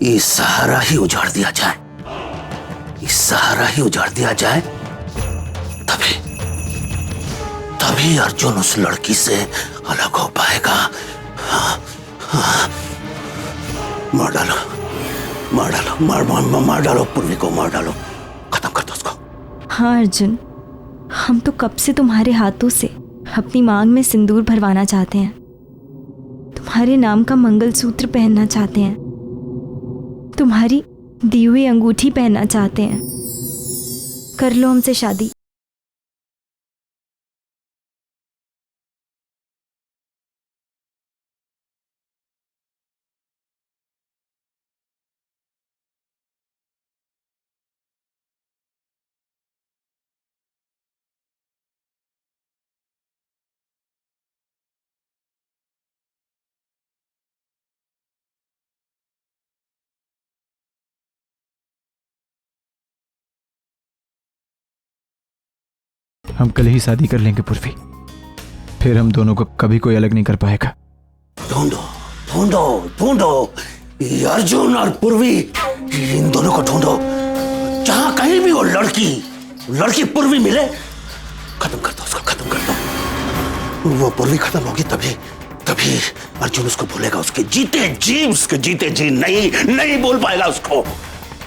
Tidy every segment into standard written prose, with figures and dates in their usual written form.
ये सहारा ही उजाड़ दिया जाए, ये सहारा ही उजाड़ दिया जाए, तभी तभी अर्जुन उस लड़की से अलग हो पाएगा। मार डालो, मार डालो, मार डालो पूर्वी को, मार डालो, खत्म कर दो उसको। हाँ अर्जुन, हम तो कब से तुम्हारे हाथों से अपनी मांग में सिंदूर भरवाना चाहते हैं, तुम्हारे नाम का मंगलसूत्र पहनना चाहते हैं, तुम्हारी दी हुई अंगूठी पहनना चाहते हैं। कर लो हमसे शादी। हम कल ही शादी कर लेंगे पूर्वी, फिर हम दोनों को कभी कोई अलग नहीं कर पाएगा। ढूंढो ढूंढो ढूंढो, ये अर्जुन और पूर्वी, इन दोनों को ढूंढो। जहां कहीं भी वो लड़की पूर्वी मिले, खत्म कर दो उसको, खत्म कर दो। वो पूर्वी खत्म होगी तभी तभी अर्जुन उसको भूलेगा, उसके जीते जी नहीं भूल पाएगा उसको।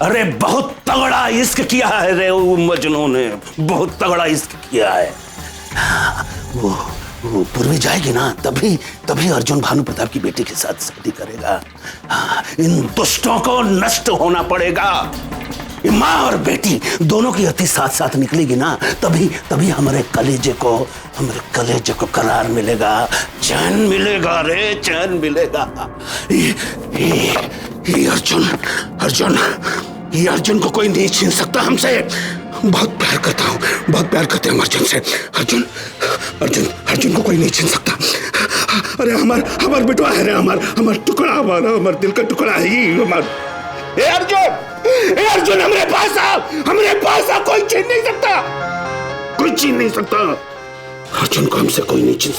अरे बहुत तगड़ा इश्क किया है रे मजनू ने, बहुत तगड़ा इश्क किया है। वो पूर्वी जाएगी ना, तभी अर्जुन भानु प्रताप की बेटी के साथ शादी करेगा। इन दुष्टों को नष्ट होना पड़ेगा। ये माँ और बेटी दोनों की अति साथ साथ निकलेगी ना, तभी हमारे कलेजे को करार मिलेगा, चैन मिलेगा रे, चैन मिलेगा। ये अर्जुन को कोई नहीं छीन सकता हमसे। बहुत प्यार करता हूँ, बहुत प्यार करते हैं हम अर्जुन से। अर्जुन को कोई नहीं छीन सकता। अरे हमार बेटवा है रे, हमार टुकड़ा, हमार दिल का टुकड़ा है ये हमार। ए अर्जुन हमरे पास आ, कोई छीन नहीं सकता, अर्जुन को हमसे कोई नहीं छीन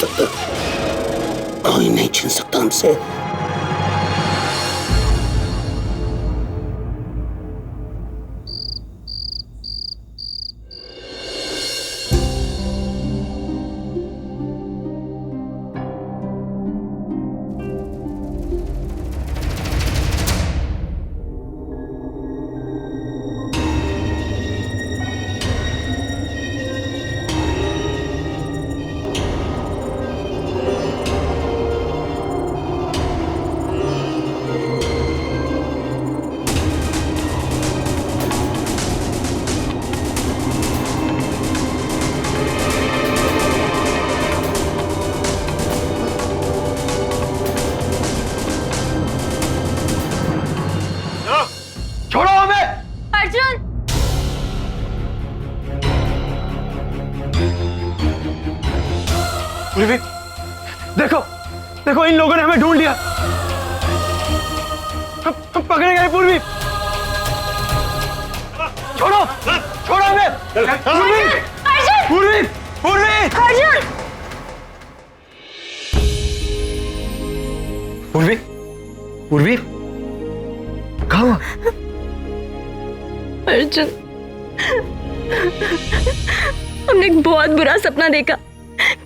सकता, हमसे। छोड़ो हमें। अर्जुन! पूर्वी, देखो इन लोगों ने हमें ढूंढ लिया। हम पकड़े गए पूर्वी। छोड़ो हमें। पूर्वी। पूर्वी कहाँ हुआ? अर्जुन, हमने एक बहुत बुरा सपना देखा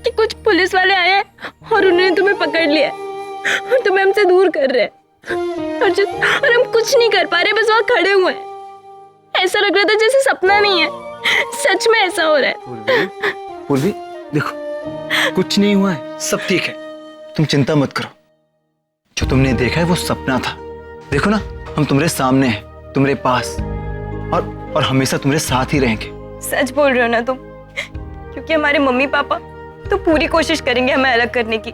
कि कुछ पुलिस वाले आए हैं और उन्होंने तुम्हें पकड़ लिया और तुम्हें हमसे दूर कर रहे हैं। अर्जुन, और हम कुछ नहीं कर पा रहे, बस वहां खड़े हुए हैं। ऐसा लग रहा था जैसे सपना नहीं है, सच में ऐसा हो रहा है। पूर्वी देखो, कुछ नहीं हुआ है, सब ठीक है, तुम चिंता मत करो। जो तुमने देखा है वो सपना था। देखो ना, हम तुम्हारे सामने हैं, तुम्हारे पास, और हमेशा तुम्हारे साथ ही रहेंगे। सच बोल रहे हो ना तुम? क्योंकि हमारे मम्मी पापा तो पूरी कोशिश करेंगे हमें अलग करने की,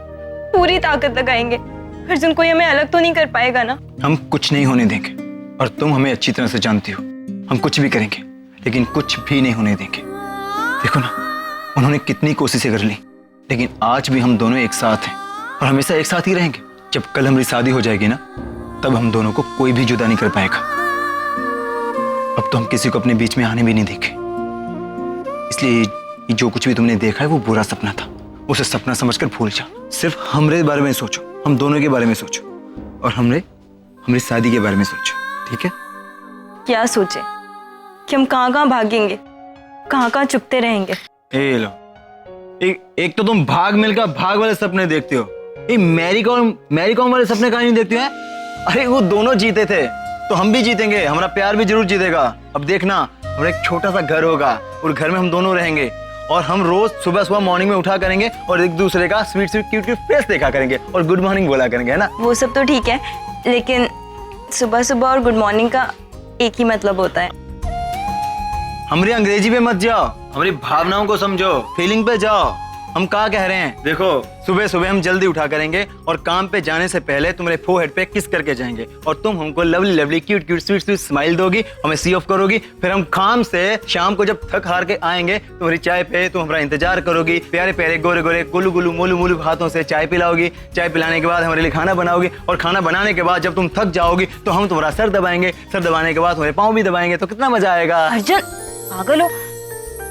पूरी ताकत लगाएंगे। अर्जुन कोई हमें अलग तो नहीं कर पाएगा ना? हम कुछ नहीं होने देंगे, और तुम हमें अच्छी तरह से जानती हो। हम कुछ भी करेंगे, लेकिन कुछ भी नहीं होने देंगे। देखो ना, उन्होंने कितनी कोशिशें कर ली, लेकिन आज भी हम दोनों एक साथ हैं और हमेशा एक साथ ही रहेंगे। जब कल हमारी शादी हो जाएगी ना, तब हम दोनों को कोई भी जुदा नहीं कर पाएगा। अब तो हम किसी को अपने बीच में आने भी नहीं देंगे। इसलिए जो कुछ भी तुमने देखा है वो बुरा सपना था, उसे सपना समझकर भूल जाओ। सिर्फ हमारे बारे में सोचो, हम दोनों के बारे में सोचो, और हमारी शादी के बारे में सोचो। ठीक है? क्या सोचे कि हम कहाँ कहाँ भागेंगे, कहाँ कहाँ चुपते रहेंगे। ए लो, एक तो तुम भाग मिलकर भाग वाले सपने देखते हो, ये मैरी कॉम वाले सपने कहाँ नहीं देखती है? अरे वो दोनों जीते थे तो हम भी जीतेंगे, हमारा प्यार भी जरूर जीतेगा। अब देखना, हमारा एक छोटा सा घर होगा और घर में हम दोनों रहेंगे और हम रोज सुबह सुबह मॉर्निंग में उठा करेंगे और एक दूसरे का sweet sweet cute cute face देखा करेंगे और गुड मॉर्निंग बोला करेंगे, है ना? वो सब तो ठीक है, लेकिन सुबह सुबह और गुड मॉर्निंग का एक ही मतलब होता है। हमारी अंग्रेजी पे मत जाओ, हमारी भावनाओं को समझो, फीलिंग पे जाओ। हम क्या कह रहे हैं, देखो सुबह सुबह हम जल्दी उठा करेंगे और काम पे जाने से पहले तुम्हारे फोरहेड पे किस करके जाएंगे और तुम हमको lovely lovely cute cute sweet sweet smile दोगी, हमें सी ऑफ करोगी। फिर हम काम से शाम को जब थक हार के आएंगे तुम्हारी चाय पे तुम हमारा इंतजार करोगी, प्यारे प्यारे गोरे गोरे गुलू गुलू मोलू मोलू हाथों से चाय पिलाओगी। चाय पिलाने के बाद हमारे लिए खाना बनाओगी और खाना बनाने के बाद जब तुम थक जाओगी तो हम तुम्हारा सर दबाएंगे, सर दबाने के बाद तुम्हारे पाँव भी दबाएंगे। तो कितना मजा आएगा। अर्जुन पागल हो,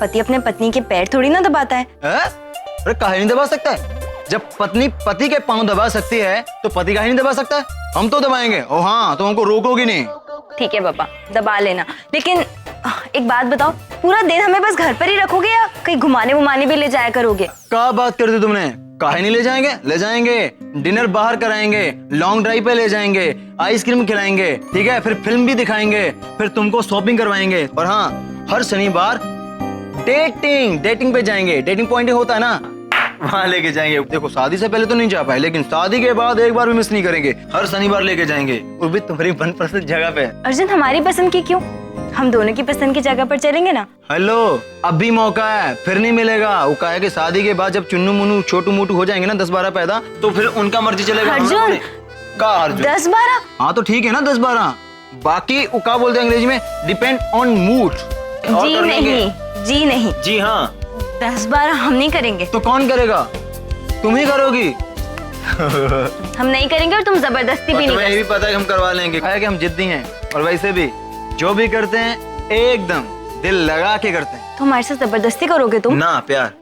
पति अपने पत्नी के पैर थोड़ी ना दबाता है। अरे काहे नहीं दबा सकता है? जब पत्नी पति के पांव दबा सकती है तो पति काहे नहीं दबा सकता है? हम तो दबाएंगे। ओ हाँ, तो हमको रोकोगी नहीं। ठीक है पापा, दबा लेना, लेकिन एक बात बताओ, पूरा दिन हमें बस घर पर ही रखोगे या कहीं घुमाने वुमाने भी ले जाया करोगे? क्या बात कर दी तुमने? काहे नहीं ले जाएंगे? ले जाएंगे, डिनर बाहर कराएंगे, लॉन्ग ड्राइव पे ले जाएंगे, आइसक्रीम खिलाएंगे, ठीक है? फिर फिल्म भी दिखाएंगे, फिर तुमको शॉपिंग करवाएंगे और हाँ, हर शनिवार डेटिंग पे जाएंगे। डेटिंग पॉइंट होता है ना, वहाँ लेके जाएंगे। देखो शादी से पहले तो नहीं जा पाए, लेकिन शादी के बाद एक बार भी मिस नहीं करेंगे, हर शनिवार लेके जाएंगे, वो भी तुम्हारी मनपसंद जगह पे। अर्जुन हमारी पसंद की क्यों, हम दोनों की पसंद की जगह पर चलेंगे ना। हेलो, अब भी मौका है, फिर नहीं मिलेगा। वो कहा है कि शादी के बाद जब चुन्नू मुन्नू छोटू मोटू हो जाएंगे ना 10-12 पैदा, तो फिर उनका मर्जी चलेगा। अर्जुन का अर्जुन 10-12? हाँ तो ठीक है ना 10-12, बाकी वो क्या बोलते हैं अंग्रेजी में, डिपेंड ऑन मूड। जी नहीं, जी नहीं, जी हाँ। 10-12 हम नहीं करेंगे। तो कौन करेगा? तुम ही करोगी। हम नहीं करेंगे और तुम जबरदस्ती भी नहीं तुम्हें ये भी पता है कि हम करवा लेंगे, है कि हम जिद्दी हैं और वैसे भी जो भी करते हैं एकदम दिल लगा के करते हैं। तो हमारे साथ जबरदस्ती करोगे तुम? ना प्यार।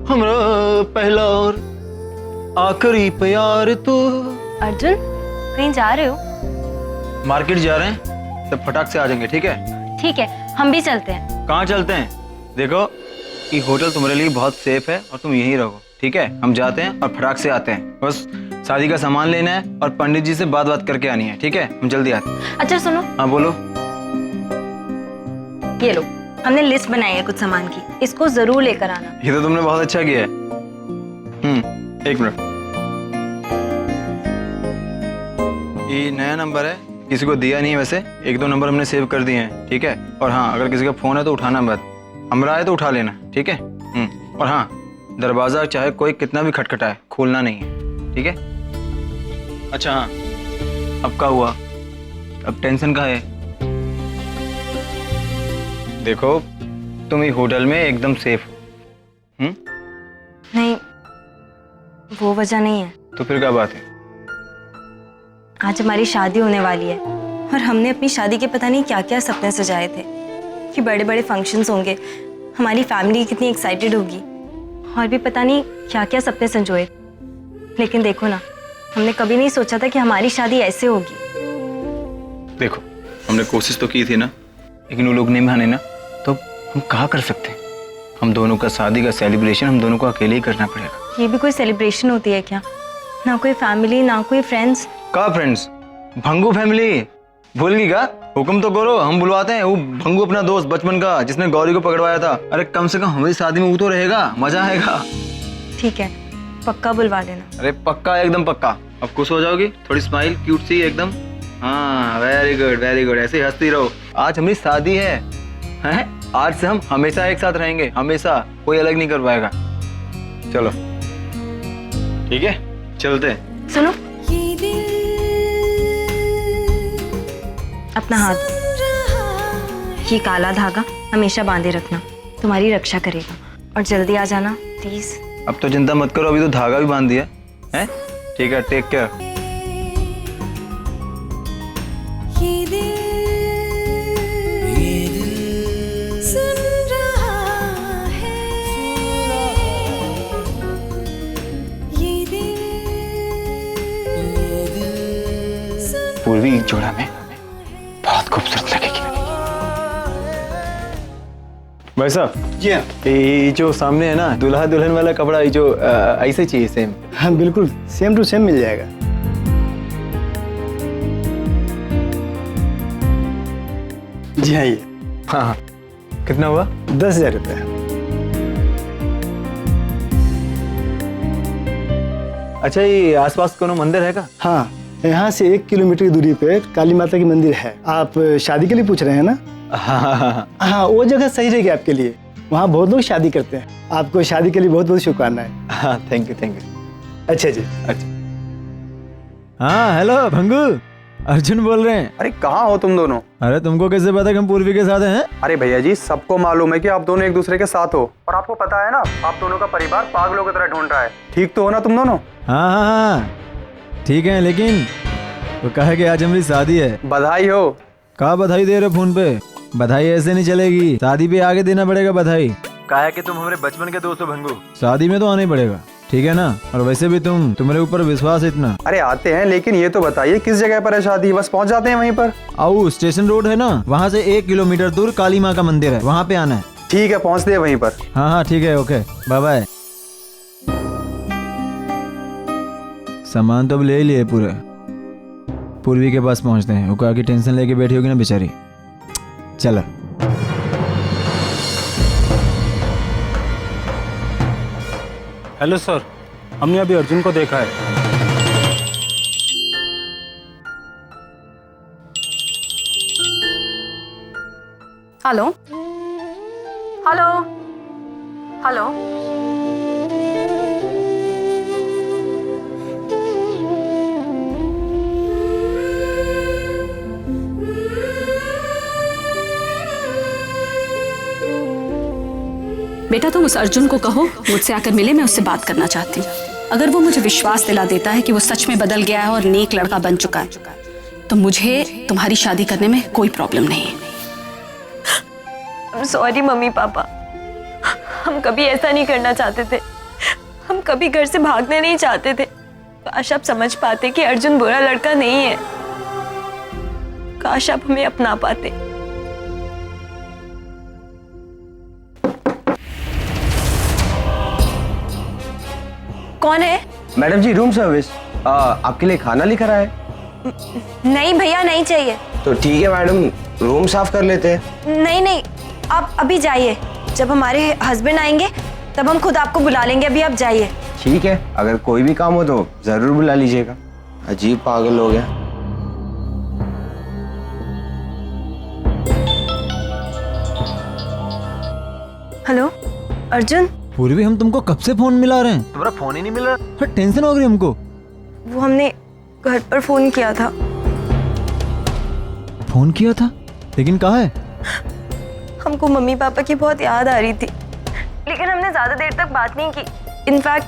हमरा पहला और आखिरी प्यार तो। अर्जुन कहीं जा रहे हो? मार्केट जा रहे हैं, तब फटाक से आ जाएंगे, ठीक है? ठीक है, हम भी चलते हैं। कहाँ चलते हैं? देखो ये होटल तुम्हारे लिए बहुत सेफ है और तुम यहीं रहो, ठीक है? हम जाते हैं और फटाक से आते हैं, बस शादी का सामान लेना है और पंडित जी से बात करके आनी है, ठीक है? हम जल्दी आते हैं। अच्छा सुनो। हाँ बोलो। ये लो, हमने लिस्ट बनाई है कुछ सामान की, इसको जरूर लेकर आना। ये तो तुमने बहुत अच्छा किया है। एक मिनट, ये नया नंबर है, किसी को दिया नहीं है वैसे, 1-2 नंबर हमने सेव कर दिए हैं, ठीक है? और हाँ, अगर किसी का फोन है तो उठाना मत, हमरा आए तो उठा लेना, ठीक है? और हाँ, दरवाजा चाहे कोई कितना भी खटखटाए खोलना नहीं है, ठीक है? अच्छा हाँ, अब क्या हुआ? अब टेंशन का है? देखो तुम ही होटल में एकदम सेफ हो। नहीं, वो वजह नहीं है। तो फिर क्या बात है? आज हमारी शादी होने वाली है और हमने अपनी शादी के पता नहीं क्या क्या सपने सजाए थे कि बड़े बड़े फंक्शंस होंगे, हमारी फैमिली कितनी एक्साइटेड होगी और भी पता नहीं क्या क्या सपने संजोए। लेकिन देखो ना, हमने कभी नहीं सोचा था कि हमारी शादी ऐसे होगी। देखो, हमने कोशिश तो की थी ना, लेकिन वो लोग नहीं माने ना, तो हम कहाँ कर सकते हैं। हम दोनों का शादी का सेलिब्रेशन हम दोनों को अकेले ही करना पड़ेगा। ये भी कोई सेलिब्रेशन होती है क्या? ना कोई फैमिली, ना कोई फ्रेंड्स। कहाँ फ्रेंड्स? भंगू फैमिली भूल गई का? हुक्म तो करो, हम बुलवाते हैं। वो भंगू अपना दोस्त बचपन का, जिसने गौरी को पकड़वाया था। अरे कम से कम हमारी शादी में वो तो रहेगा, मजा आएगा। ठीक है, पक्का बुलवा लेना। अरे पक्का, एकदम पक्का। अब खुश हो जाओगी, थोड़ी स्माइल क्यूट सी एकदम। हाँ, वेरी गुड वेरी गुड, ऐसे ही हंसती रहो। आज हमारी शादी है, हैं? आज से हम हमेशा एक साथ रहेंगे, हमेशा, कोई अलग नहीं कर पाएगा। चलो ठीक है, चलते हैं। सुनो, अपना हाथ, ये काला धागा हमेशा बांधे रखना, तुम्हारी रक्षा करेगा। और जल्दी आ जाना प्लीज। अब तो चिंता मत करो, अभी तो धागा भी बांध दिया है। ठीक है, टेक केयर। पूर्वी जोड़ा में बहुत खूबसूरत लगेगी। भाई साहब जी हाँ। ये जो सामने है ना, दुल्हा दुल्हन वाला कपड़ा, ये जो ऐसे चाहिए सेम। हाँ बिल्कुल, सेम टू सेम मिल जाएगा। जी हाँ, ये हाँ हाँ, कितना हुआ? 10,000 रुपये। अच्छा, ये आसपास कोनो मंदिर है का? हाँ, यहाँ से 1 किलोमीटर की दूरी पे काली माता की मंदिर है। आप शादी के लिए पूछ रहे हैं ना? हाँ, वो जगह सही रहेगी आपके लिए। वहाँ बहुत लोग शादी करते हैं। आपको शादी के लिए बहुत बहुत शुभकामनाएं। हाँ, थैंक यू। अच्छा जी। अच्छा। हाँ हेलो भंगू, अर्जुन बोल रहे हैं। अरे कहाँ हो तुम दोनों? अरे तुमको कैसे पता कि हम पूर्वी के साथ हैं? अरे भैया जी, सबको मालूम है कि आप दोनों एक दूसरे के साथ हो, और आपको पता है ना, आप दोनों का परिवार पागलों की तरह ढूंढ रहा है। ठीक तो हो ना तुम दोनों? हाँ, ठीक है, लेकिन तो कहे कि आज हमारी शादी है। बधाई हो। कहा बधाई दे रहे फोन पे? बधाई ऐसे नहीं चलेगी, शादी पे आगे देना पड़ेगा बधाई। कहा है कि तुम हमारे बचपन के दोस्त हो भंगू। शादी में तो आना ही पड़ेगा, ठीक है ना? और वैसे भी तुम्हारे ऊपर विश्वास है इतना। अरे आते हैं, लेकिन ये तो बताइए किस जगह पर है शादी? बस पहुंच जाते हैं वहीं पर। आओ, स्टेशन रोड है ना, वहाँ से 1 किलोमीटर दूर काली माँ का मंदिर है, वहाँ पे आना है। ठीक है, पहुंचते हैं वहीं पर। हाँ ठीक है, ओके, बाय बाय। सामान तो अब ले लिए पूरे। पूर्वी के पास पहुंचते हैं, वो कहा कि टेंशन लेके बैठी होगी ना बेचारी। चलो। हेलो सर, हमने अभी अर्जुन को देखा है। Hello hello hello. बेटा तुम उस अर्जुन को कहो मुझसे आकर मिले, मैं उससे बात करना चाहती हूँ। अगर वो मुझे विश्वास दिला देता है कि वो सच में बदल गया है और नेक लड़का बन चुका है, तो मुझे तुम्हारी शादी करने में कोई प्रॉब्लम नहीं है। सॉरी मम्मी पापा, हम कभी ऐसा नहीं करना चाहते थे। हम कभी घर से भागने नहीं चाहते थे। काश आप समझ पाते कि अर्जुन बुरा लड़का नहीं है। काश आप हमें अपना पाते। कौन है? मैडम जी, रूम सर्विस। आपके लिए खाना लेकर आए। नहीं भैया, नहीं चाहिए। तो ठीक है मैडम, रूम साफ कर लेते हैं। नहीं नहीं, आप अभी जाइए। जब हमारे हस्बैंड आएंगे तब हम खुद आपको बुला लेंगे। अभी आप जाइए। ठीक है, अगर कोई भी काम हो तो जरूर बुला लीजिएगा। अजीब पागल हो गया। हेलो अर्जुन। पूर्वी, हम तुमको कब से फोन मिला रहे हैं, तुम्हारा फोन ही नहीं मिल रहा। टेंशन हो गई हमको। वो हमने घर पर फोन किया था। फोन किया था, लेकिन कहाँ है? हमको मम्मी पापा की बहुत याद आ रही थी, लेकिन हमने ज्यादा देर तक बात नहीं की। इनफैक्ट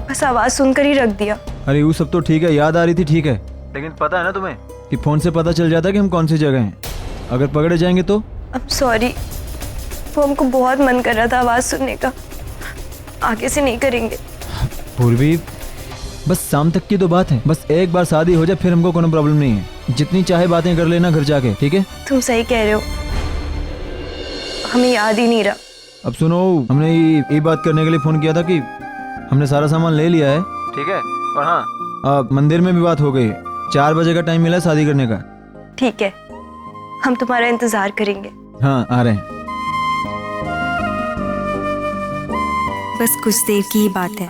बस आवाज सुनकर ही रख दिया। अरे वो सब तो ठीक है, याद आ रही थी, ठीक है, लेकिन पता है ना तुम्हें कि फोन से पता चल जाता कि हम कौन सी जगह हैं। अगर पकड़े जाएंगे तो? अब सॉरी, वो हमको बहुत मन कर रहा था आवाज सुनने का। आगे से नहीं करेंगे। पूर्वी, बस शाम तक की तो बात है। बस एक बार शादी हो जाए फिर हमको कोनो प्रॉब्लम नहीं है। जितनी चाहे बातें कर लेना घर जाके, ठीक है? तुम सही कह रहे हो, हमें याद ही नहीं रहा। अब सुनो, हमने ये बात करने के लिए फोन किया था कि हमने सारा सामान ले लिया है, ठीक है? और हाँ, मंदिर में भी बात हो गई। 4 बजे का टाइम मिला है शादी करने का। ठीक है, हम तुम्हारा इंतजार करेंगे। हाँ, आ रहे हैं। बस कुछ देर की ही बात है,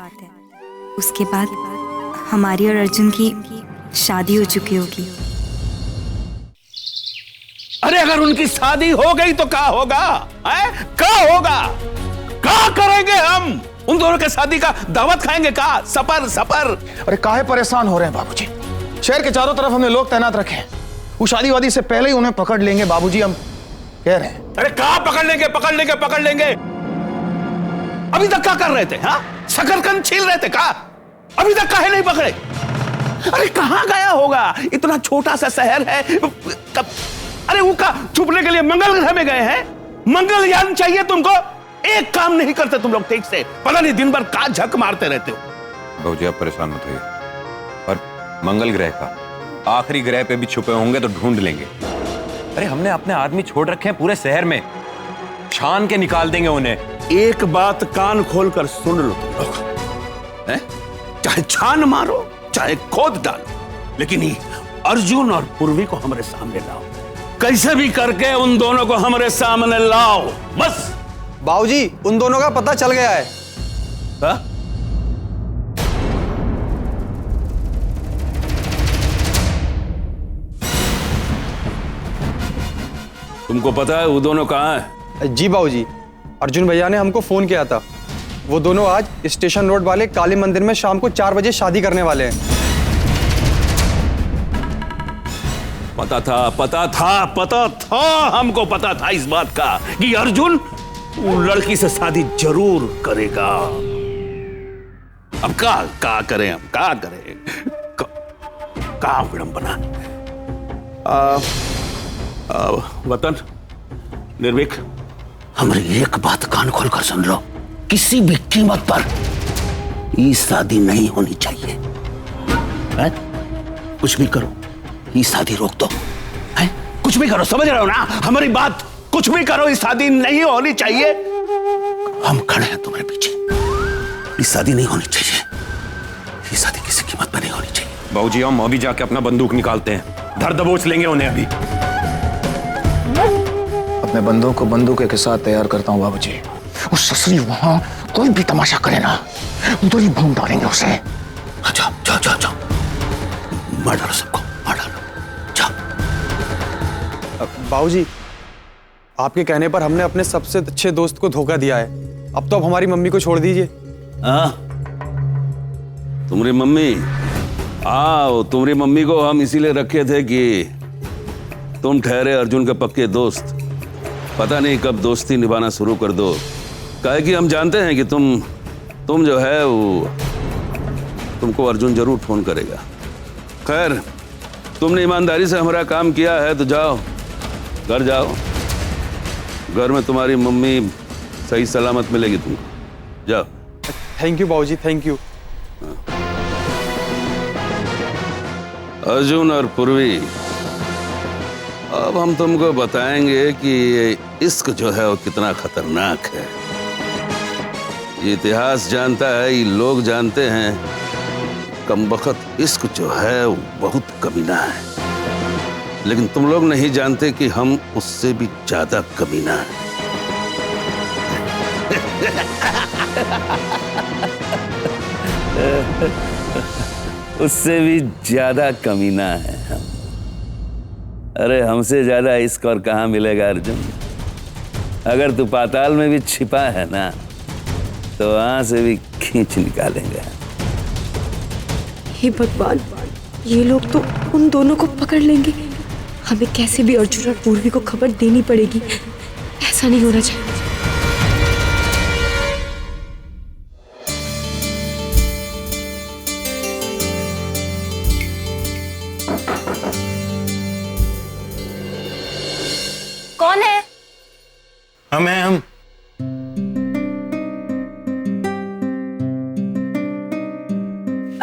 उसके बाद हमारी और अर्जुन की शादी हो चुकी होगी। अरे अगर उनकी शादी हो गई तो क्या होगा? क्या होगा? क्या करेंगे हम? उन दोनों के शादी का दावत खाएंगे का? सपर सपर। अरे काहे परेशान हो रहे हैं बाबूजी? शहर के चारों तरफ हमने लोग तैनात रखे हैं। वो शादी वादी से पहले ही उन्हें पकड़ लेंगे बाबूजी, हम कह रहे हैं। अरे कहाँ पकड़ लेंगे? पकड़ लेंगे, पकड़ लेंगे। अभी तक क्या कर रहे थे? हाँ, शकरकंद छील रहे थे का? अभी तक काहे नहीं पकड़े? अरे कहाँ गया होगा? इतना छोटा सा शहर है। अरे वो का छुपने के लिए मंगल ग्रह में गए हैं? मंगलयान चाहिए तुमको? एक काम नहीं करते तुम लोग ठीक से। पता नहीं दिन भर का झक मारते रहते हो। बाबूजी आप परेशान मत होइए, और मंगल ग्रह का आखिरी ग्रह पे भी छुपे होंगे तो ढूंढ लेंगे। अरे हमने अपने आदमी छोड़ रखे हैं पूरे शहर में, छान के निकाल देंगे उन्हें। एक बात कान खोलकर सुन लो तुम लोग, चाहे छान मारो चाहे खोद डालो, लेकिन ये अर्जुन और पूर्वी को हमारे सामने लाओ। कैसे भी करके उन दोनों को हमारे सामने लाओ, बस। बाबूजी उन दोनों का पता चल गया है। हा? तुमको पता है वो दोनों कहाँ हैं? जी बाबूजी, अर्जुन भैया ने हमको फोन किया था। वो दोनों आज स्टेशन रोड वाले काली मंदिर में शाम को 4 बजे शादी करने वाले हैं। पता था, हमको पता था इस बात का कि अर्जुन वो लड़की से शादी जरूर करेगा। अब क्या करें? हम क्या करें? क्या विडंबना। वतन निर्भीक, हमारी एक बात कान खोलकर सुन लो, किसी भी कीमत पर ये शादी नहीं होनी चाहिए। है? कुछ भी करो, ये शादी रोक दो। है? कुछ भी करो, समझ रहे हो ना हमारी बात? कुछ भी करो, ये शादी नहीं होनी चाहिए। हम खड़े हैं तुम्हारे पीछे। ये शादी नहीं होनी चाहिए। ये शादी किसी कीमत पर नहीं होनी चाहिए। बाबूजी हम अभी जाके अपना बंदूक निकालते हैं, धर दबोच लेंगे उन्हें अभी। अपने बंदूक को बंदूक के साथ तैयार करता हूँ बाबूजी। उस ससुरी वहां कोई भी तमाशा करे ना, उधर ही भून डालेंगे उसे। जाओ जाओ जाओ जाओ, मार डालो सबको, मार डालो, जाओ। बाबूजी आपके कहने पर हमने अपने सबसे अच्छे दोस्त को धोखा दिया है। अब तो आप हमारी मम्मी को छोड़ दीजिए। तुम्हारी मम्मी? आओ, तुम्हारी मम्मी को हम इसीलिए रखे थे कि तुम ठहरे अर्जुन के पक्के दोस्त। पता नहीं कब दोस्ती निभाना शुरू कर दो। काहे कि हम जानते हैं कि तुम जो है वो, तुमको अर्जुन जरूर फोन करेगा। खैर, तुमने ईमानदारी से हमारा काम किया है तो जाओ, घर जाओ। घर में तुम्हारी मम्मी सही सलामत मिलेगी तुमको। जाओ। थैंक यू बाबूजी, थैंक यू। अर्जुन और पूर्वी, अब हम तुमको बताएंगे कि ये इश्क जो है वो कितना खतरनाक है। ये इतिहास जानता है, ये लोग जानते हैं, कमबख्त इश्क जो है वो बहुत कमीना है। लेकिन तुम लोग नहीं जानते कि हम उससे भी ज्यादा कमीना है। उससे भी ज्यादा कमीना है हम। अरे हमसे ज्यादा इश्क और कहाँ मिलेगा अर्जुन? अगर तू पाताल में भी छिपा है ना, तो वहां से भी खींच निकालेंगे। हे भगवान, ये लोग तो उन दोनों को पकड़ लेंगे। हमें कैसे भी अर्जुन और पूर्वी को खबर देनी पड़ेगी। ऐसा नहीं होना चाहिए। कौन है? हम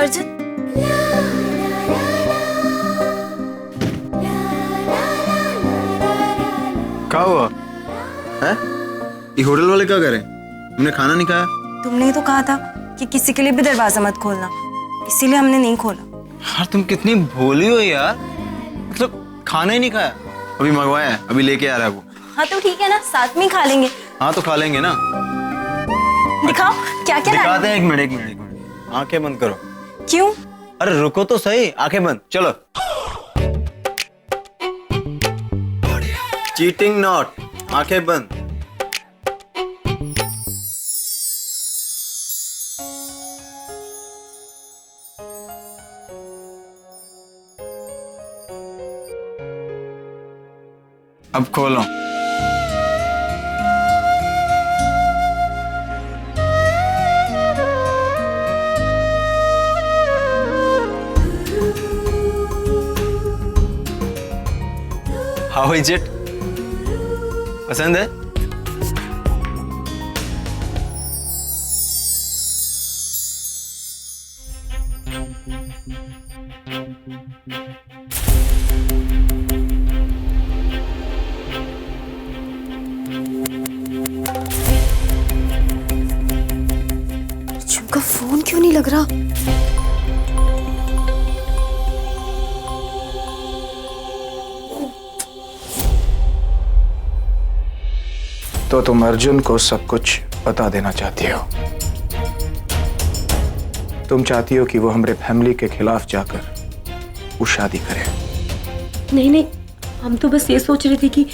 अर्जुन क्या हुआ है? ये होटल वाले क्या करें? हमने खाना नहीं खाया। तुमने ही तो कहा था कि किसी के लिए भी दरवाजा मत खोलना, इसीलिए हमने नहीं खोला। यार तुम कितनी भोली हो यार, मतलब खाना ही नहीं खाया। अभी मंगवाया है, अभी लेके आ रहा है वो। हाँ तो ठीक है ना, साथ में ही खा लेंगे। हाँ तो खा लेंगे ना। दिखाओ क्या क्या दिखाते हैं। एक मिनट आंखें बंद करो। क्यों? अरे रुको तो सही, आंखें बंद, चलो। चीटिंग नॉट, आंखें बंद। अब खोलो। How is it? पसंद है? उनका फोन क्यों नहीं लग रहा? तो तुम अर्जुन को सब कुछ बता देना चाहती हो। तुम चाहती हो कि वो हमारे फैमिली के खिलाफ जाकर वो शादी करे। नहीं नहीं, हम तो बस ये सोच रहे थे कि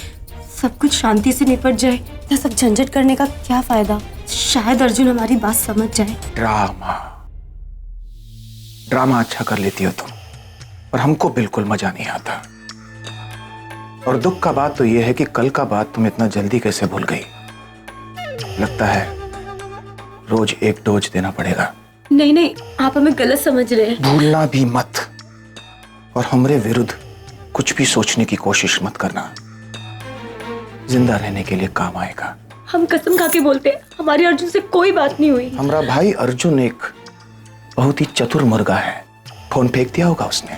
सब कुछ शांति से निपट जाए। ये सब झंझट करने का क्या फायदा? शायद अर्जुन हमारी बात समझ जाए। ड्रामा अच्छा कर लेती हो तुम, और हमको बिल्कुल मजा नहीं आता। और दुख का बात तो यह है कि कल का बात तुम इतना जल्दी कैसे भूल गई? लगता है रोज एक डोज देना पड़ेगा। नहीं नहीं, आप हमें गलत समझ रहे हैं। भूलना भी मत, और हमरे विरुद्ध कुछ भी सोचने की कोशिश मत करना। जिंदा रहने के लिए काम आएगा। हम कसम खा के बोलते हैं, हमारी अर्जुन से कोई बात नहीं हुई। हमारा भाई अर्जुन एक बहुत ही चतुर मुर्गा है। फोन फेंक दिया होगा उसने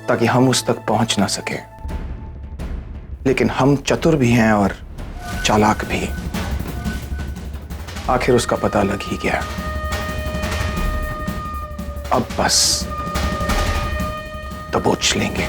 ताकि हम उस तक पहुंच ना सके। लेकिन हम चतुर भी हैं और चालाक भी। आखिर उसका पता लग ही गया। अब बस दबोच लेंगे।